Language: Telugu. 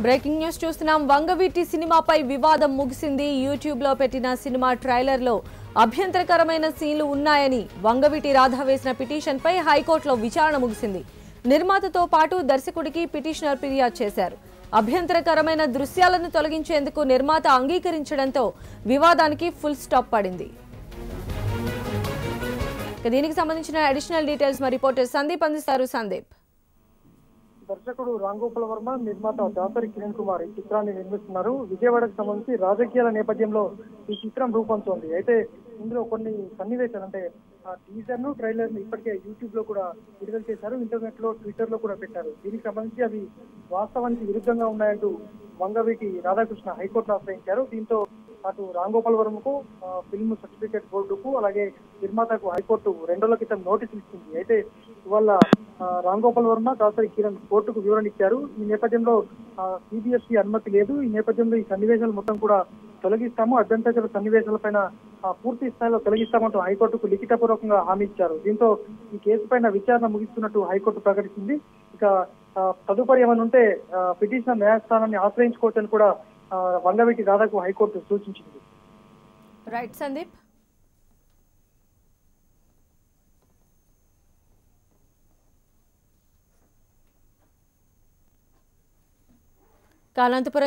బ్రేకింగ్ న్యూస్ చూస్తున్నాం. వంగవీటి సినిమాపై వివాదం ముగిసింది. యూట్యూబ్ లో పెట్టిన సినిమా ట్రైలర్ లో అభ్యంతరకరమైన సీన్లు ఉన్నాయని వంగవీటి రాధ వేసిన పిటిషన్ పై హైకోర్టులో విచారణ ముగిసింది. నిర్మాతతో పాటు దర్శకుడికి పిటిషనర్ ఫిర్యాదు చేశారు. అభ్యంతరకరమైన దృశ్యాలను తొలగించేందుకు నిర్మాత అంగీకరించడంతో వివాదానికి ఫుల్ స్టాప్ పడింది. దీనికి సంబంధించిన అడిషనల్ డీటెయిల్స్ మా రిపోర్టర్ సందీప్ అందిస్తారు. సందీప్, దర్శకుడు రాంగోపాల్ వర్మ, నిర్మాత దాసరి కిరణ్ కుమార్ ఈ చిత్రాన్ని నిర్మిస్తున్నారు. విజయవాడకు సంబంధించి రాజకీయాల నేపథ్యంలో ఈ చిత్రం రూపొందుతోంది. అయితే ఇందులో కొన్ని సన్నివేశాలు అంటే టీజర్ ను ట్రైలర్ ను ఇప్పటికే యూట్యూబ్ లో కూడా విడుదల చేశారు. ఇంటర్నెట్ లో, ట్విట్టర్ లో కూడా పెట్టారు. దీనికి సంబంధించి అవి వాస్తవానికి విరుద్ధంగా ఉన్నాయంటూ వంగవీటి రాధాకృష్ణ హైకోర్టును ఆశ్రయించారు. దీంతో అటు రాంగోపాల్ వర్మకు, ఫిల్మ్ సర్టిఫికేట్ బోర్డుకు, అలాగే నిర్మాతకు హైకోర్టు 2 రోజుల క్రితం నోటీసులు ఇచ్చింది. అయితే ఇవాళ రాంగోపాల్ వర్మ, దాసరి కిరణ్ కోర్టుకు వివరణ ఇచ్చారు. ఈ నేపథ్యంలో సిబిఎఫ్సి అనుమతి లేదు. ఈ నేపథ్యంలో ఈ సన్నివేశాలు మొత్తం కూడా తొలగిస్తాము, అభ్యంతర సన్నివేశాలపైన పూర్తి స్థాయిలో తొలగిస్తామంటూ హైకోర్టుకు లిఖితపూర్వకంగా హామీ ఇచ్చారు. దీంతో ఈ కేసు పైన విచారణ ముగిస్తున్నట్టు హైకోర్టు ప్రకటించింది. ఇక తదుపరి ఏమైనా ఉంటే పిటిషనర్ న్యాయస్థానాన్ని ఆశ్రయించుకోవచ్చని కూడా వంగవీటి రాధకు హైకోర్టు సూచించింది. రైట్ సందీప్. అనంతపురం